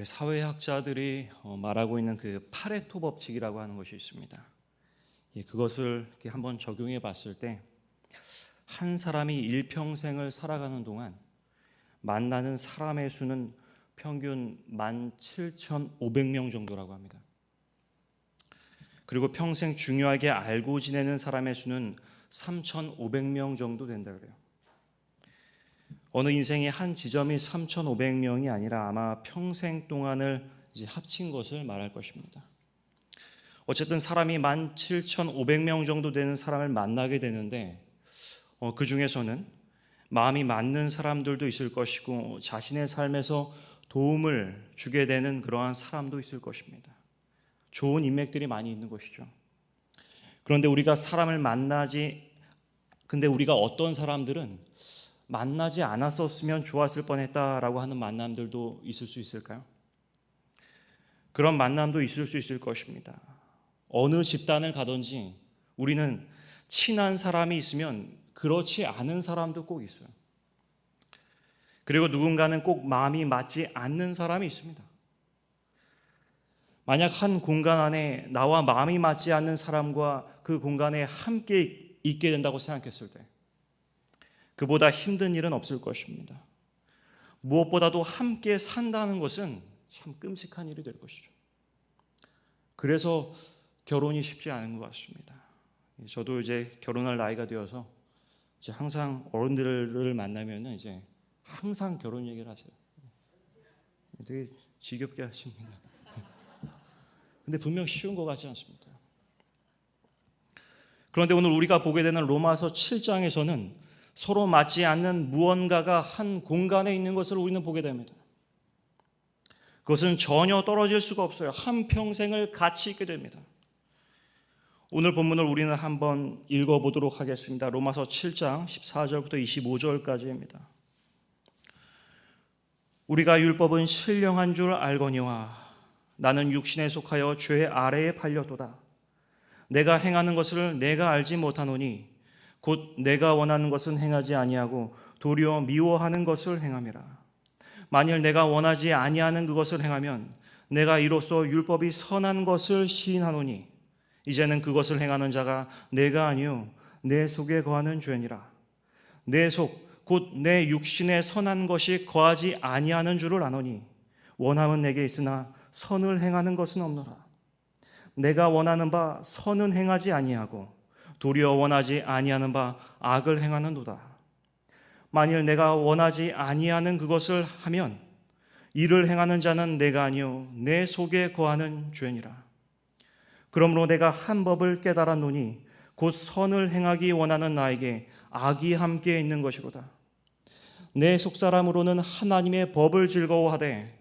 사회학자들이 말하고 있는 그 파레토 법칙이라고 하는 것이 있습니다. 그것을 이렇게 한번 적용해 봤을 때 한 사람이 일평생을 살아가는 동안 만나는 사람의 수는 평균 17,500명 정도라고 합니다. 그리고 평생 중요하게 알고 지내는 사람의 수는 3,500명 정도 된다 그래요. 어느 인생의 한 지점이 3,500명이 아니라 아마 평생 동안을 이제 합친 것을 말할 것입니다. 어쨌든 사람이 17,500명 정도 되는 사람을 만나게 되는데 그 중에서는 마음이 맞는 사람들도 있을 것이고 자신의 삶에서 도움을 주게 되는 그러한 사람도 있을 것입니다. 좋은 인맥들이 많이 있는 것이죠. 그런데 우리가 사람을 근데 우리가 어떤 사람들은 만나지 않았었으면 좋았을 뻔했다라고 하는 만남들도 있을 수 있을까요? 그런 만남도 있을 수 있을 것입니다. 어느 집단을 가든지 우리는 친한 사람이 있으면 그렇지 않은 사람도 꼭 있어요. 그리고 누군가는 꼭 마음이 맞지 않는 사람이 있습니다. 만약 한 공간 안에 나와 마음이 맞지 않는 사람과 그 공간에 함께 있게 된다고 생각했을 때 그보다 힘든 일은 없을 것입니다. 무엇보다도 함께 산다는 것은 참 끔찍한 일이 될 것이죠. 그래서 결혼이 쉽지 않은 것 같습니다. 저도 이제 결혼할 나이가 되어서 이제 항상 어른들을 만나면은 이제 항상 결혼 얘기를 하세요. 되게 지겹게 하십니다. 근데 분명 쉬운 것 같지 않습니다. 그런데 오늘 우리가 보게 되는 로마서 7장에서는 서로 맞지 않는 무언가가 한 공간에 있는 것을 우리는 보게 됩니다. 그것은 전혀 떨어질 수가 없어요. 한평생을 같이 있게 됩니다. 오늘 본문을 우리는 한번 읽어보도록 하겠습니다. 로마서 7장 14절부터 25절까지입니다. 우리가 율법은 신령한 줄 알거니와 나는 육신에 속하여 죄 아래에 팔렸도다. 내가 행하는 것을 내가 알지 못하노니 곧 내가 원하는 것은 행하지 아니하고 도리어 미워하는 것을 행함이라. 만일 내가 원하지 아니하는 그것을 행하면 내가 이로써 율법이 선한 것을 시인하노니 이제는 그것을 행하는 자가 내가 아니요 내 속에 거하는 죄니라. 내 속 곧 내 육신에 선한 것이 거하지 아니하는 줄을 아노니 원함은 내게 있으나 선을 행하는 것은 없노라. 내가 원하는 바 선은 행하지 아니하고 도리어 원하지 아니하는 바 악을 행하는도다. 만일 내가 원하지 아니하는 그것을 하면 이를 행하는 자는 내가 아니요 내 속에 거하는 죄니라. 그러므로 내가 한 법을 깨달았노니 곧 선을 행하기 원하는 나에게 악이 함께 있는 것이로다. 내 속사람으로는 하나님의 법을 즐거워하되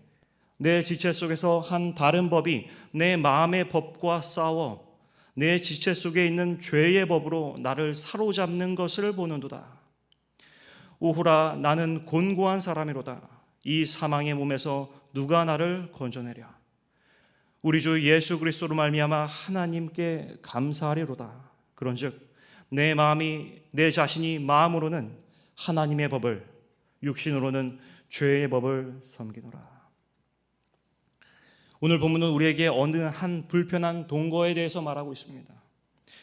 내 지체 속에서 한 다른 법이 내 마음의 법과 싸워 내 지체 속에 있는 죄의 법으로 나를 사로잡는 것을 보는도다. 오호라 나는 곤고한 사람이로다. 이 사망의 몸에서 누가 나를 건져내랴. 우리 주 예수 그리스도로 말미암아 하나님께 감사하리로다. 그런즉 내 마음이 내 자신이 마음으로는 하나님의 법을 육신으로는 죄의 법을 섬기노라. 오늘 본문은 우리에게 어느 한 불편한 동거에 대해서 말하고 있습니다.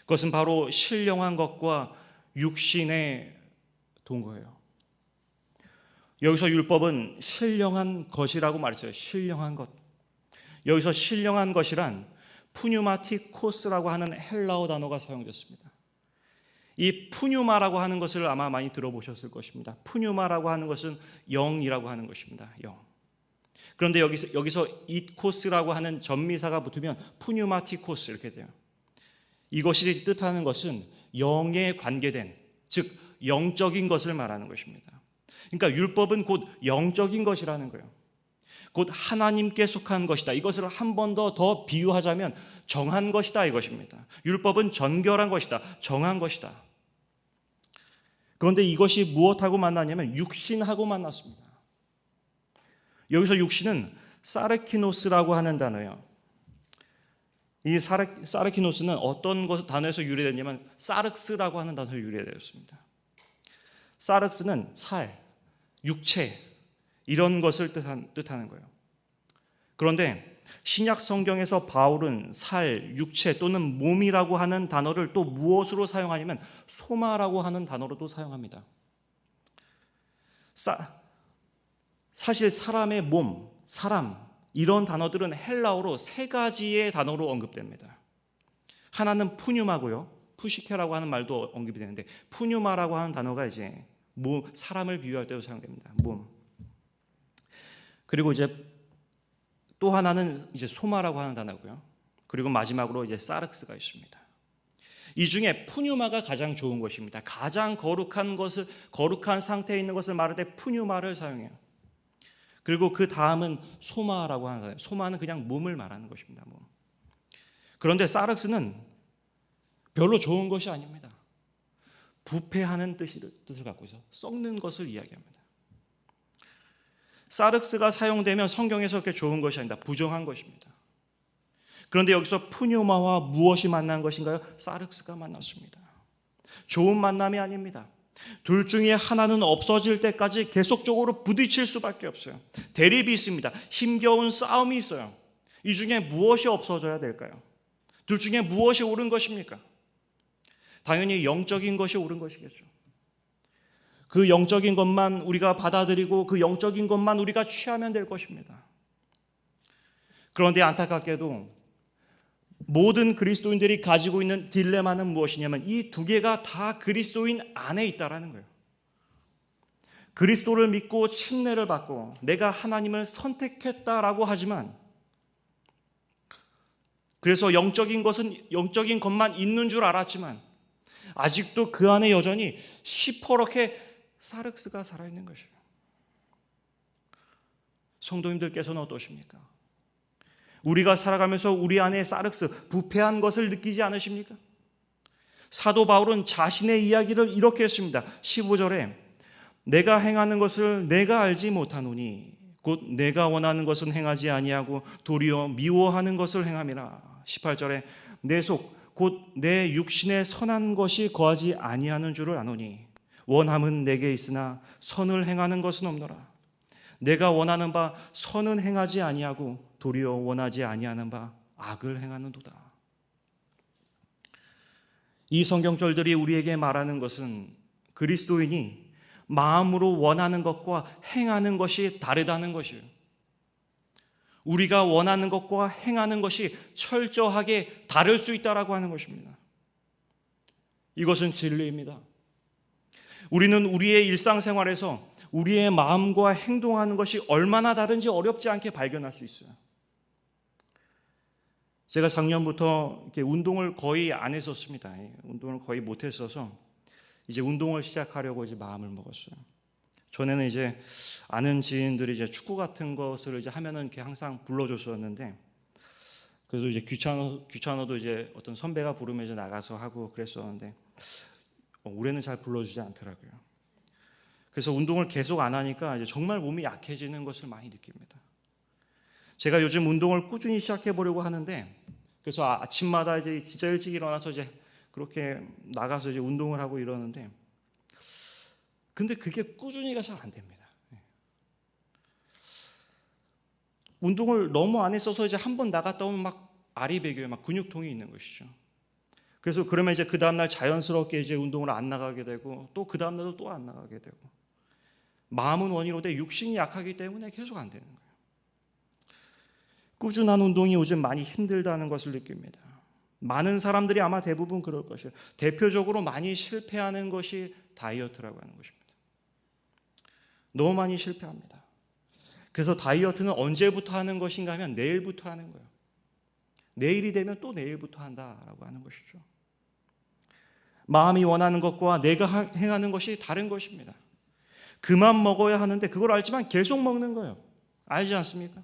그것은 바로 신령한 것과 육신의 동거예요. 여기서 율법은 신령한 것이라고 말했어요. 신령한 것. 여기서 신령한 것이란 푸뉴마티코스라고 하는 헬라어 단어가 사용됐습니다. 이 푸뉴마라고 하는 것을 아마 많이 들어보셨을 것입니다. 푸뉴마라고 하는 것은 영이라고 하는 것입니다. 영. 그런데 여기서 이코스라고 하는 전미사가 붙으면 푸뉴마티코스 이렇게 돼요. 이것이 뜻하는 것은 영에 관계된, 즉 영적인 것을 말하는 것입니다. 그러니까 율법은 곧 영적인 것이라는 거예요. 곧 하나님께 속한 것이다. 이것을 한 번 더 비유하자면 정한 것이다 이것입니다. 율법은 정결한 것이다. 정한 것이다. 그런데 이것이 무엇하고 만나냐면 육신하고 만났습니다. 여기서 육신은 사르키노스라고 하는 단어예요. 이 사르키노스는 어떤 단어에서 유래됐냐면 사륵스라고 하는 단어에서 유래되었습니다. 사륵스는 살, 육체 이런 것을 뜻하는 거예요. 그런데 신약 성경에서 바울은 살, 육체 또는 몸이라고 하는 단어를 또 무엇으로 사용하냐면 소마라고 하는 단어로도 사용합니다. 사실 사람의 몸, 사람 이런 단어들은 헬라어로 세 가지의 단어로 언급됩니다. 하나는 푸뉴마고요. 푸시케라고 하는 말도 언급이 되는데 푸뉴마라고 하는 단어가 이제 사람을 비유할 때도 사용됩니다. 몸. 그리고 이제 또 하나는 이제 소마라고 하는 단어고요. 그리고 마지막으로 이제 사르크스가 있습니다. 이 중에 푸뉴마가 가장 좋은 것입니다. 가장 거룩한 상태에 있는 것을 말할 때 푸뉴마를 사용해요. 그리고 그 다음은 소마라고 하는 거예요. 소마는 그냥 몸을 말하는 것입니다. 몸. 그런데 사르크스는 별로 좋은 것이 아닙니다. 부패하는 뜻을 갖고 있어 썩는 것을 이야기합니다. 사르크스가 사용되면 성경에서 그렇게 좋은 것이 아니다. 부정한 것입니다. 그런데 여기서 푸뉴마와 무엇이 만난 것인가요? 사르크스가 만났습니다. 좋은 만남이 아닙니다. 둘 중에 하나는 없어질 때까지 계속적으로 부딪힐 수밖에 없어요. 대립이 있습니다. 힘겨운 싸움이 있어요. 이 중에 무엇이 없어져야 될까요? 둘 중에 무엇이 옳은 것입니까? 당연히 영적인 것이 옳은 것이겠죠. 그 영적인 것만 우리가 받아들이고 그 영적인 것만 우리가 취하면 될 것입니다. 그런데 안타깝게도 모든 그리스도인들이 가지고 있는 딜레마는 무엇이냐면 이 두 개가 다 그리스도인 안에 있다라는 거예요. 그리스도를 믿고 침례를 받고 내가 하나님을 선택했다라고 하지만 그래서 영적인 것만 있는 줄 알았지만 아직도 그 안에 여전히 시퍼렇게 사르크스가 살아있는 것이에요. 성도님들께서는 어떠십니까? 우리가 살아가면서 우리 안에 사르크스, 부패한 것을 느끼지 않으십니까? 사도 바울은 자신의 이야기를 이렇게 했습니다. 15절에 내가 행하는 것을 내가 알지 못하노니 곧 내가 원하는 것은 행하지 아니하고 도리어 미워하는 것을 행함이라. 18절에 내 속 곧 내 육신에 선한 것이 거하지 아니하는 줄을 아노니 원함은 내게 있으나 선을 행하는 것은 없노라. 내가 원하는 바 선은 행하지 아니하고 도리어 원하지 아니하는 바 악을 행하는도다. 이 성경절들이 우리에게 말하는 것은 그리스도인이 마음으로 원하는 것과 행하는 것이 다르다는 것이에요. 우리가 원하는 것과 행하는 것이 철저하게 다를 수 있다라고 하는 것입니다. 이것은 진리입니다. 우리는 우리의 일상생활에서 우리의 마음과 행동하는 것이 얼마나 다른지 어렵지 않게 발견할 수 있어요. 제가 작년부터 이렇게 운동을 거의 안 했었습니다. 운동을 거의 못 했어서 이제 운동을 시작하려고 이제 마음을 먹었어요. 전에는 이제 아는 지인들이 이제 축구 같은 것을 이제 하면은 이렇게 항상 불러줬었는데, 그래서 이제 귀찮아도 이제 어떤 선배가 부르면 이제 나가서 하고 그랬었는데 올해는 잘 불러주지 않더라고요. 그래서 운동을 계속 안 하니까 이제 정말 몸이 약해지는 것을 많이 느낍니다. 제가 요즘 운동을 꾸준히 시작해 보려고 하는데, 그래서 아침마다 이제 진짜 일찍 일어나서 이제 그렇게 나가서 이제 운동을 하고 이러는데, 근데 그게 꾸준히가 잘 안 됩니다. 운동을 너무 안 했어서 이제 한 번 나갔다 오면 막 아리배겨요. 막 근육통이 있는 것이죠. 그래서 그러면 이제 그 다음날 자연스럽게 이제 운동을 안 나가게 되고 또 그 다음날도 또 안 나가게 되고, 마음은 원이로되 육신이 약하기 때문에 계속 안 되는 거예요. 꾸준한 운동이 요즘 많이 힘들다는 것을 느낍니다. 많은 사람들이 아마 대부분 그럴 것이에요. 대표적으로 많이 실패하는 것이 다이어트라고 하는 것입니다. 너무 많이 실패합니다. 그래서 다이어트는 언제부터 하는 것인가 하면 내일부터 하는 거예요. 내일이 되면 또 내일부터 한다라고 하는 것이죠. 마음이 원하는 것과 내가 행하는 것이 다른 것입니다. 그만 먹어야 하는데 그걸 알지만 계속 먹는 거예요. 알지 않습니까?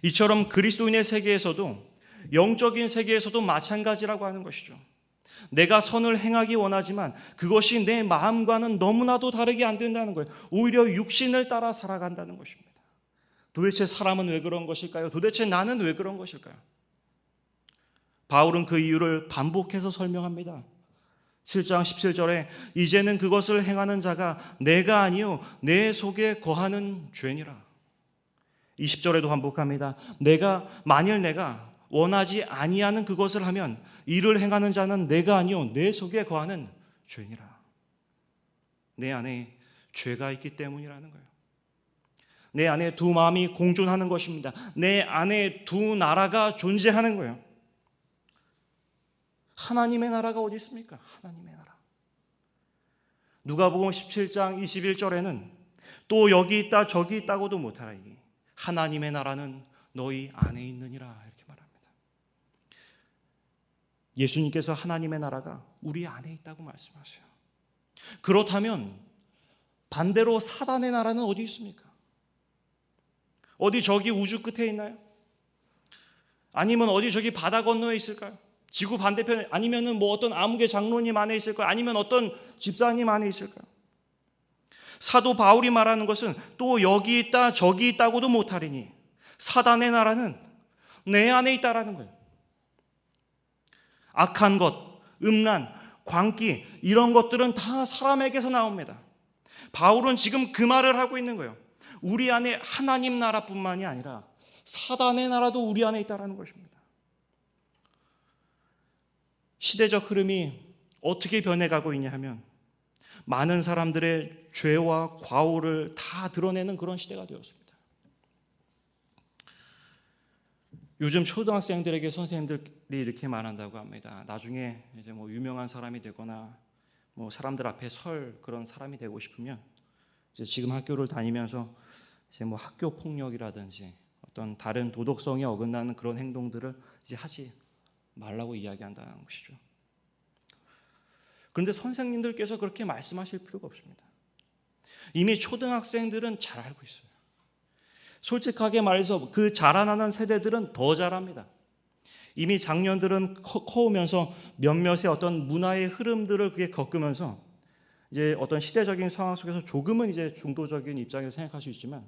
이처럼 그리스도인의 세계에서도, 영적인 세계에서도 마찬가지라고 하는 것이죠. 내가 선을 행하기 원하지만 그것이 내 마음과는 너무나도 다르게 안 된다는 거예요. 오히려 육신을 따라 살아간다는 것입니다. 도대체 사람은 왜 그런 것일까요? 도대체 나는 왜 그런 것일까요? 바울은 그 이유를 반복해서 설명합니다. 7장 17절에 이제는 그것을 행하는 자가 내가 아니요 내 속에 거하는 죄니라. 20절에도 반복합니다. 만일 내가 원하지 아니하는 그것을 하면 이를 행하는 자는 내가 아니요 내 속에 거하는 죄니라. 내 안에 죄가 있기 때문이라는 거예요. 내 안에 두 마음이 공존하는 것입니다. 내 안에 두 나라가 존재하는 거예요. 하나님의 나라가 어디 있습니까? 하나님의 나라. 누가복음 17장 21절에는 또 여기 있다 저기 있다고도 못하라. 이게 하나님의 나라는 너희 안에 있느니라 이렇게 말합니다. 예수님께서 하나님의 나라가 우리 안에 있다고 말씀하세요. 그렇다면 반대로 사단의 나라는 어디 있습니까? 어디 저기 우주 끝에 있나요? 아니면 어디 저기 바다 건너에 있을까요? 지구 반대편에, 아니면은 뭐 어떤 암흑의 장로님 안에 있을까요? 아니면 어떤 집사님 안에 있을까요? 사도 바울이 말하는 것은 또 여기 있다 저기 있다고도 못하리니 사단의 나라는 내 안에 있다라는 거예요. 악한 것, 음란, 광기 이런 것들은 다 사람에게서 나옵니다. 바울은 지금 그 말을 하고 있는 거예요. 우리 안에 하나님 나라뿐만이 아니라 사단의 나라도 우리 안에 있다는 것입니다. 시대적 흐름이 어떻게 변해가고 있냐 하면 많은 사람들의 죄와 과오를 다 드러내는 그런 시대가 되었습니다. 요즘 초등학생들에게 선생님들이 이렇게 말한다고 합니다. 나중에 이제 뭐 유명한 사람이 되거나 뭐 사람들 앞에 설 그런 사람이 되고 싶으면 이제 지금 학교를 다니면서 이제 뭐 학교 폭력이라든지 어떤 다른 도덕성에 어긋나는 그런 행동들을 이제 하지 말라고 이야기한다는 것이죠. 그런데 선생님들께서 그렇게 말씀하실 필요가 없습니다. 이미 초등학생들은 잘 알고 있어요. 솔직하게 말해서 그 자라나는 세대들은 더 잘합니다. 이미 장년들은 커오면서 몇몇의 어떤 문화의 흐름들을 그게 겪으면서 이제 어떤 시대적인 상황 속에서 조금은 이제 중도적인 입장에서 생각할 수 있지만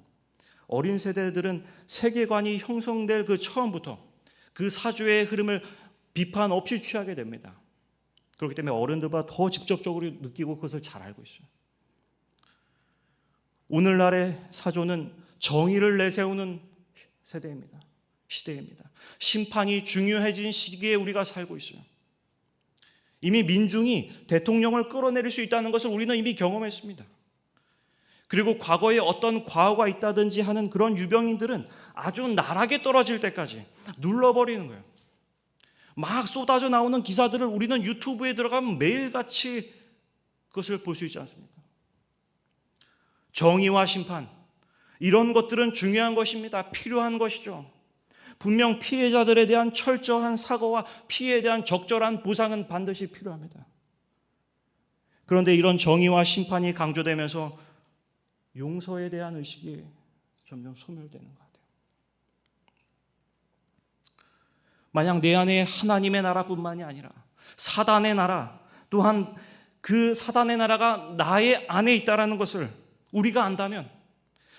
어린 세대들은 세계관이 형성될 그 처음부터 그 사조의 흐름을 비판 없이 취하게 됩니다. 그렇기 때문에 어른들보다 더 직접적으로 느끼고 그것을 잘 알고 있어요. 오늘날의 사조는 정의를 내세우는 세대입니다. 시대입니다. 심판이 중요해진 시기에 우리가 살고 있어요. 이미 민중이 대통령을 끌어내릴 수 있다는 것을 우리는 이미 경험했습니다. 그리고 과거에 어떤 과오가 있다든지 하는 그런 유병인들은 아주 나락에 떨어질 때까지 눌러버리는 거예요. 막 쏟아져 나오는 기사들을 우리는 유튜브에 들어가면 매일같이 그것을 볼 수 있지 않습니까? 정의와 심판, 이런 것들은 중요한 것입니다. 필요한 것이죠. 분명 피해자들에 대한 철저한 사과와 피해에 대한 적절한 보상은 반드시 필요합니다. 그런데 이런 정의와 심판이 강조되면서 용서에 대한 의식이 점점 소멸되는 것 같아요. 만약 내 안에 하나님의 나라뿐만이 아니라 사단의 나라, 또한 그 사단의 나라가 나의 안에 있다는 것을 우리가 안다면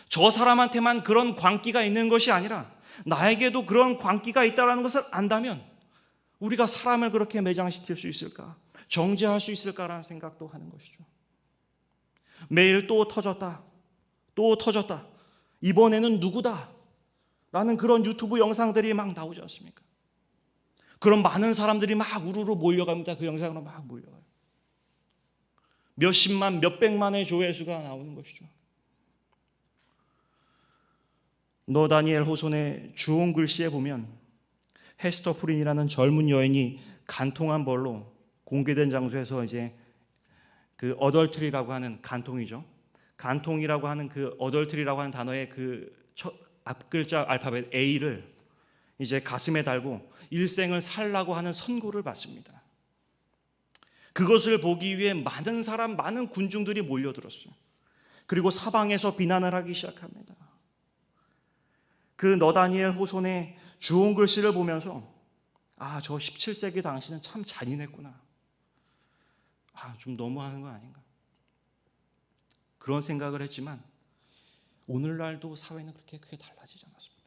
저 사람한테만 그런 광기가 있는 것이 아니라 나에게도 그런 광기가 있다는 것을 안다면 우리가 사람을 그렇게 매장시킬 수 있을까? 정죄할 수 있을까라는 생각도 하는 것이죠. 매일 또 터졌다. 또 터졌다. 이번에는 누구다? 라는 그런 유튜브 영상들이 막 나오지 않습니까? 그런 많은 사람들이 막 우르르 몰려갑니다. 그 영상으로 막 몰려가요. 몇십만, 몇백만의 조회수가 나오는 것이죠. 너다니엘 호손의 주온 글씨에 보면 헤스터 프린이라는 젊은 여인이 간통한 벌로 공개된 장소에서 이제 그 어덜트리라고 하는 간통이죠. 간통이라고 하는 그 어덜트리라고 하는 단어의 그 첫 앞글자 알파벳 A를 이제 가슴에 달고 일생을 살라고 하는 선고를 받습니다. 그것을 보기 위해 많은 사람, 많은 군중들이 몰려들었어요. 그리고 사방에서 비난을 하기 시작합니다. 그 너다니엘 호손의 주온 글씨를 보면서 아, 저 17세기 당시는 참 잔인했구나. 아, 좀 너무하는 거 아닌가. 그런 생각을 했지만 오늘날도 사회는 그렇게 크게 달라지지 않았습니다.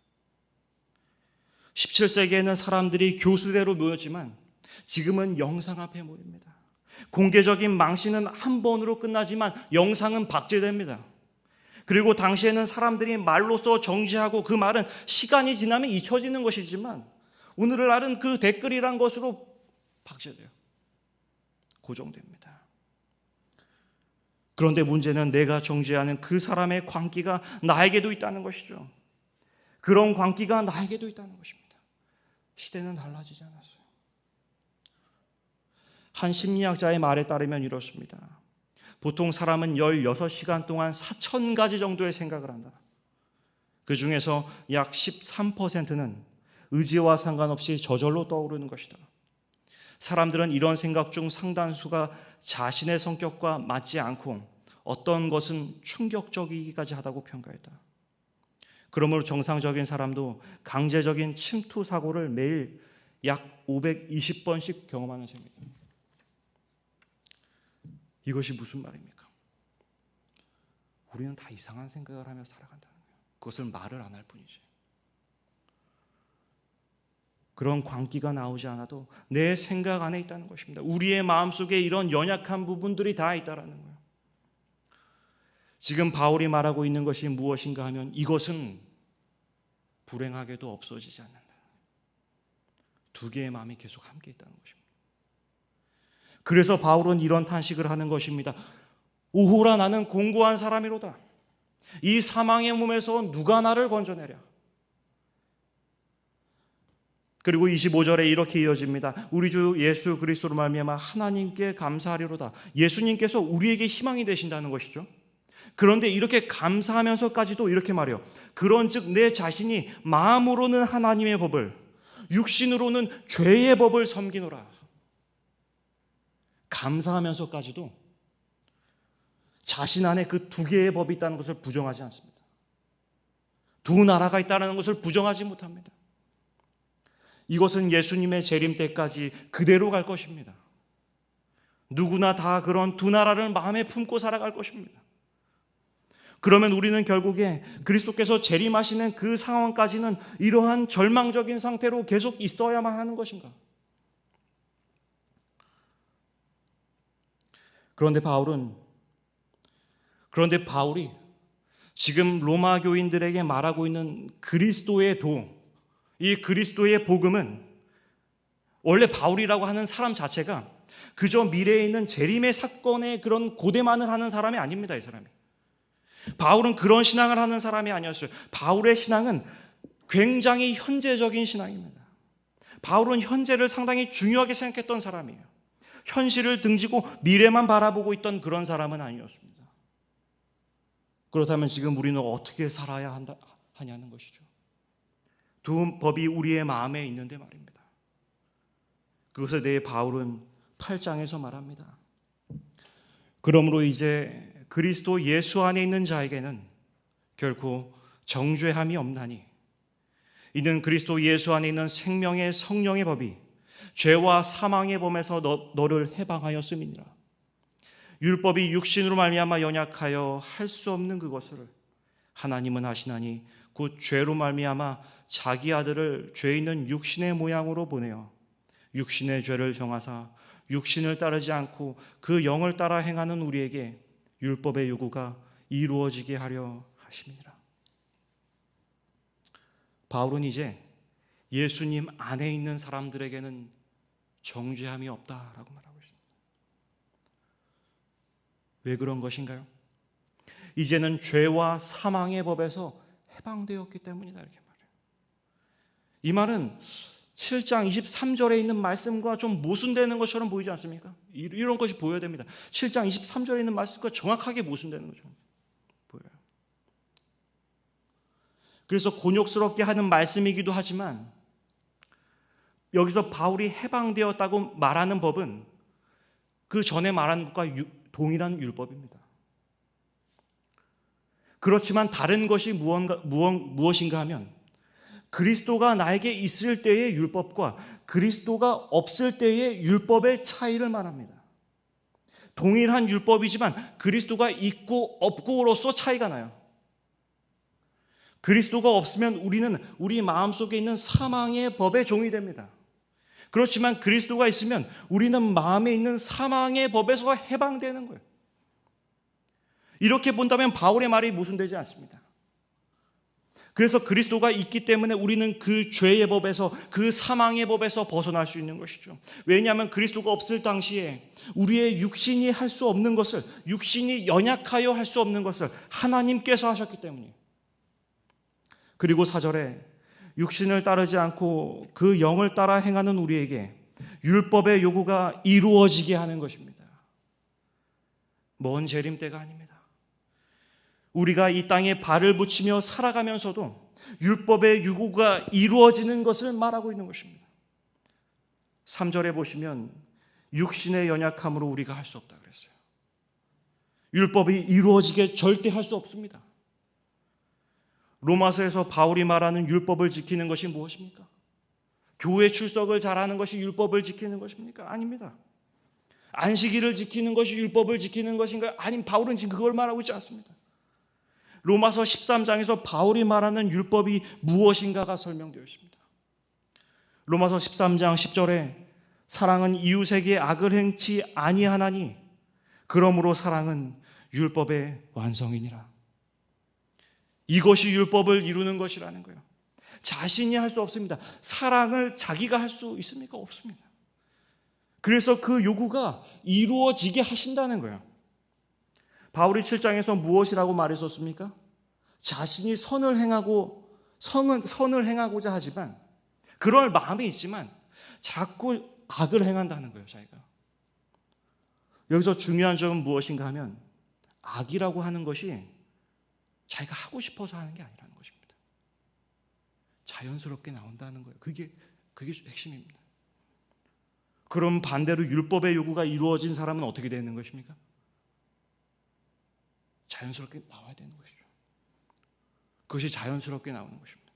17세기에는 사람들이 교수대로 모였지만 지금은 영상 앞에 모입니다. 공개적인 망신은 한 번으로 끝나지만 영상은 박제됩니다. 그리고 당시에는 사람들이 말로써 정죄하고 그 말은 시간이 지나면 잊혀지는 것이지만 오늘날은 그 댓글이란 것으로 박제돼요. 고정됩니다. 그런데 문제는 내가 정죄하는 그 사람의 광기가 나에게도 있다는 것이죠. 그런 광기가 나에게도 있다는 것입니다. 시대는 달라지지 않았어요. 한 심리학자의 말에 따르면 이렇습니다. 보통 사람은 16시간 동안 4,000가지 정도의 생각을 한다. 그 중에서 약 13%는 의지와 상관없이 저절로 떠오르는 것이다. 사람들은 이런 생각 중 상당수가 자신의 성격과 맞지 않고 어떤 것은 충격적이기까지 하다고 평가했다. 그러므로 정상적인 사람도 강제적인 침투 사고를 매일 약 520번씩 경험하는 셈입니다. 이것이 무슨 말입니까? 우리는 다 이상한 생각을 하며 살아간다는 거예요. 그것을 말을 안 할 뿐이지. 그런 광기가 나오지 않아도 내 생각 안에 있다는 것입니다. 우리의 마음속에 이런 연약한 부분들이 다 있다는 거예요. 지금 바울이 말하고 있는 것이 무엇인가 하면 이것은 불행하게도 없어지지 않는다. 두 개의 마음이 계속 함께 있다는 것입니다. 그래서 바울은 이런 탄식을 하는 것입니다. 오호라 나는 공고한 사람이로다. 이 사망의 몸에서 누가 나를 건져내랴. 그리고 25절에 이렇게 이어집니다. 우리 주 예수 그리스도로 말미암아 하나님께 감사하리로다. 예수님께서 우리에게 희망이 되신다는 것이죠. 그런데 이렇게 감사하면서까지도 이렇게 말해요. 그런즉 내 자신이 마음으로는 하나님의 법을, 육신으로는 죄의 법을 섬기노라. 감사하면서까지도 자신 안에 그 두 개의 법이 있다는 것을 부정하지 않습니다. 두 나라가 있다는 것을 부정하지 못합니다. 이것은 예수님의 재림 때까지 그대로 갈 것입니다. 누구나 다 그런 두 나라를 마음에 품고 살아갈 것입니다. 그러면 우리는 결국에 그리스도께서 재림하시는 그 상황까지는 이러한 절망적인 상태로 계속 있어야만 하는 것인가? 그런데 바울이 지금 로마 교인들에게 말하고 있는 그리스도의 이 그리스도의 복음은 원래 바울이라고 하는 사람 자체가 그저 미래에 있는 재림의 사건의 그런 고대만을 하는 사람이 아닙니다. 이 사람이. 바울은 그런 신앙을 하는 사람이 아니었어요. 바울의 신앙은 굉장히 현재적인 신앙입니다. 바울은 현재를 상당히 중요하게 생각했던 사람이에요. 현실을 등지고 미래만 바라보고 있던 그런 사람은 아니었습니다. 그렇다면 지금 우리는 어떻게 살아야 하냐는 것이죠. 두 법이 우리의 마음에 있는데 말입니다. 그것에 대해 바울은 8장에서 말합니다. 그러므로 이제 그리스도 예수 안에 있는 자에게는 결코 정죄함이 없나니 이는 그리스도 예수 안에 있는 생명의 성령의 법이 죄와 사망의 범에서 너를 해방하였음이니라. 율법이 육신으로 말미암아 연약하여 할 수 없는 그것을 하나님은 하시나니 곧 죄로 말미암아 자기 아들을 죄 있는 육신의 모양으로 보내어 육신의 죄를 정하사 육신을 따르지 않고 그 영을 따라 행하는 우리에게 율법의 요구가 이루어지게 하려 하심이니라. 바울은 이제 예수님 안에 있는 사람들에게는 정죄함이 없다라고 말하고 있습니다. 왜 그런 것인가요? 이제는 죄와 사망의 법에서 해방되었기 때문이다 이렇게 말해요. 이 말은 7장 23절에 있는 말씀과 좀 모순되는 것처럼 보이지 않습니까? 이런 것이 보여야 됩니다. 7장 23절에 있는 말씀과 정확하게 모순되는 것처럼 보여요. 그래서 곤욕스럽게 하는 말씀이기도 하지만 여기서 바울이 해방되었다고 말하는 법은 그 전에 말한 것과 동일한 율법입니다. 그렇지만 다른 것이 무엇인가 하면 그리스도가 나에게 있을 때의 율법과 그리스도가 없을 때의 율법의 차이를 말합니다. 동일한 율법이지만 그리스도가 있고 없고로서 차이가 나요. 그리스도가 없으면 우리는 우리 마음속에 있는 사망의 법의 종이 됩니다. 그렇지만 그리스도가 있으면 우리는 마음에 있는 사망의 법에서 해방되는 거예요. 이렇게 본다면 바울의 말이 모순되지 않습니다. 그래서 그리스도가 있기 때문에 우리는 그 죄의 법에서, 그 사망의 법에서 벗어날 수 있는 것이죠. 왜냐하면 그리스도가 없을 당시에 우리의 육신이 할 수 없는 것을, 육신이 연약하여 할 수 없는 것을 하나님께서 하셨기 때문이에요. 그리고 4절에 육신을 따르지 않고 그 영을 따라 행하는 우리에게 율법의 요구가 이루어지게 하는 것입니다. 먼 재림 때가 아닙니다. 우리가 이 땅에 발을 붙이며 살아가면서도 율법의 요구가 이루어지는 것을 말하고 있는 것입니다. 3절에 보시면 육신의 연약함으로 우리가 할 수 없다 그랬어요. 율법이 이루어지게 절대 할 수 없습니다. 로마서에서 바울이 말하는 율법을 지키는 것이 무엇입니까? 교회 출석을 잘하는 것이 율법을 지키는 것입니까? 아닙니다. 안식일을 지키는 것이 율법을 지키는 것인가요? 아니, 바울은 지금 그걸 말하고 있지 않습니다. 로마서 13장에서 바울이 말하는 율법이 무엇인가가 설명되어 있습니다. 로마서 13장 10절에 사랑은 이웃에게 악을 행치 아니하나니 그러므로 사랑은 율법의 완성이니라. 이것이 율법을 이루는 것이라는 거예요. 자신이 할 수 없습니다. 사랑을 자기가 할 수 있습니까? 없습니다. 그래서 그 요구가 이루어지게 하신다는 거예요. 바울이 7장에서 무엇이라고 말했었습니까? 자신이 선을 행하고자 하지만, 그럴 마음이 있지만 자꾸 악을 행한다는 거예요, 자기가. 여기서 중요한 점은 무엇인가 하면 악이라고 하는 것이 자기가 하고 싶어서 하는 게 아니라는 것입니다. 자연스럽게 나온다는 거예요. 그게 핵심입니다. 그럼 반대로 율법의 요구가 이루어진 사람은 어떻게 되는 것입니까? 자연스럽게 나와야 되는 것이죠. 그것이 자연스럽게 나오는 것입니다.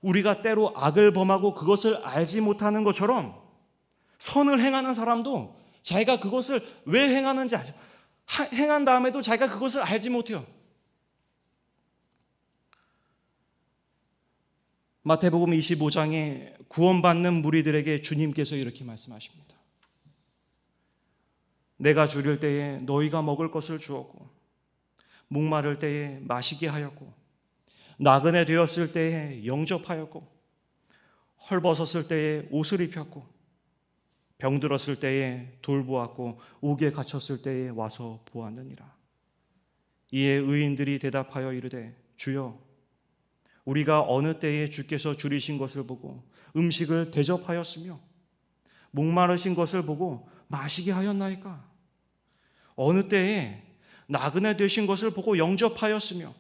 우리가 때로 악을 범하고 그것을 알지 못하는 것처럼 선을 행하는 사람도 자기가 그것을 왜 행하는지 알죠. 행한 다음에도 자기가 그것을 알지 못해요. 마태복음 25장에 구원받는 무리들에게 주님께서 이렇게 말씀하십니다. 내가 줄일 때에 너희가 먹을 것을 주었고, 목마를 때에 마시게 하였고, 나그네 되었을 때에 영접하였고, 헐벗었을 때에 옷을 입혔고, 병들었을 때에 돌보았고, 옥에 갇혔을 때에 와서 보았느니라. 이에 의인들이 대답하여 이르되 주여, 우리가 어느 때에 주께서 줄이신 것을 보고 음식을 대접하였으며 목마르신 것을 보고 마시게 하였나이까? 어느 때에 나그네 되신 것을 보고 영접하였으며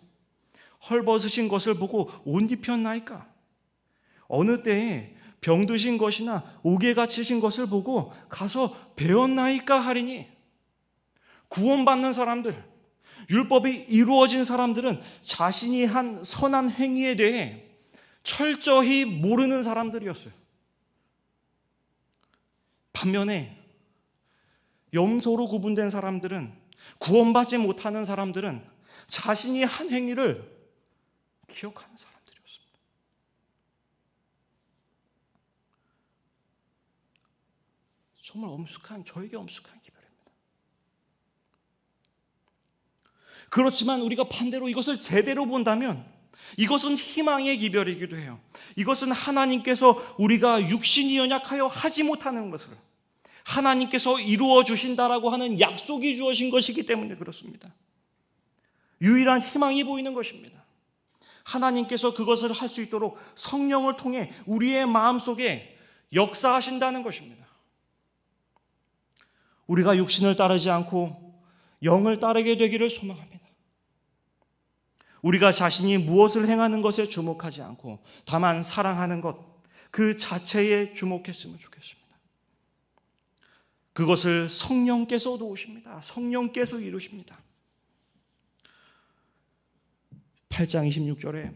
헐벗으신 것을 보고 옷 입혔나이까? 어느 때에 병드신 것이나 옥에 갇히신 것을 보고 가서 배웠나이까 하리니. 구원받는 사람들, 율법이 이루어진 사람들은 자신이 한 선한 행위에 대해 철저히 모르는 사람들이었어요. 반면에 염소로 구분된 사람들은, 구원받지 못하는 사람들은 자신이 한 행위를 기억하는 사람들이었습니다. 정말 저에게 엄숙한 기별입니다. 그렇지만 우리가 반대로 이것을 제대로 본다면 이것은 희망의 기별이기도 해요. 이것은 하나님께서 우리가 육신이 연약하여 하지 못하는 것을 하나님께서 이루어 주신다라고 하는 약속이 주어진 것이기 때문에 그렇습니다. 유일한 희망이 보이는 것입니다. 하나님께서 그것을 할 수 있도록 성령을 통해 우리의 마음속에 역사하신다는 것입니다. 우리가 육신을 따르지 않고 영을 따르게 되기를 소망합니다. 우리가 자신이 무엇을 행하는 것에 주목하지 않고 다만 사랑하는 것, 그 자체에 주목했으면 좋겠습니다. 그것을 성령께서 도우십니다. 성령께서 이루십니다. 8장 26절에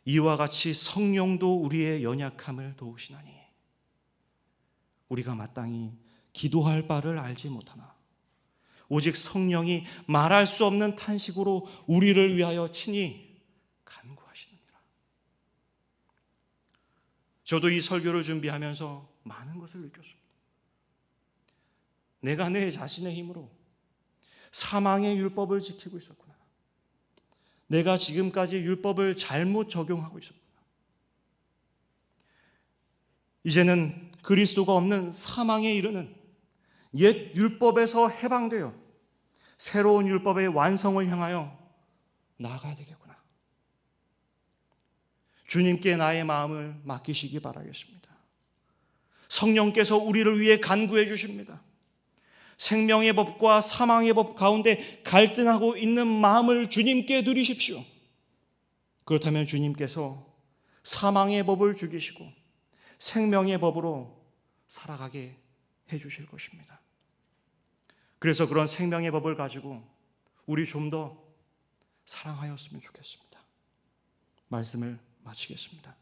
이와 같이 성령도 우리의 연약함을 도우시나니 우리가 마땅히 기도할 바를 알지 못하나 오직 성령이 말할 수 없는 탄식으로 우리를 위하여 친히 간구하시느니라. 저도 이 설교를 준비하면서 많은 것을 느꼈습니다. 내가 내 자신의 힘으로 사망의 율법을 지키고 있었구나. 내가 지금까지 율법을 잘못 적용하고 있었구나. 이제는 그리스도가 없는 사망에 이르는 옛 율법에서 해방되어 새로운 율법의 완성을 향하여 나아가야 되겠구나. 주님께 나의 마음을 맡기시기 바라겠습니다. 성령께서 우리를 위해 간구해 주십니다. 생명의 법과 사망의 법 가운데 갈등하고 있는 마음을 주님께 드리십시오. 그렇다면 주님께서 사망의 법을 죽이시고 생명의 법으로 살아가게 해 주실 것입니다. 그래서 그런 생명의 법을 가지고 우리 좀 더 사랑하였으면 좋겠습니다. 말씀을 마치겠습니다.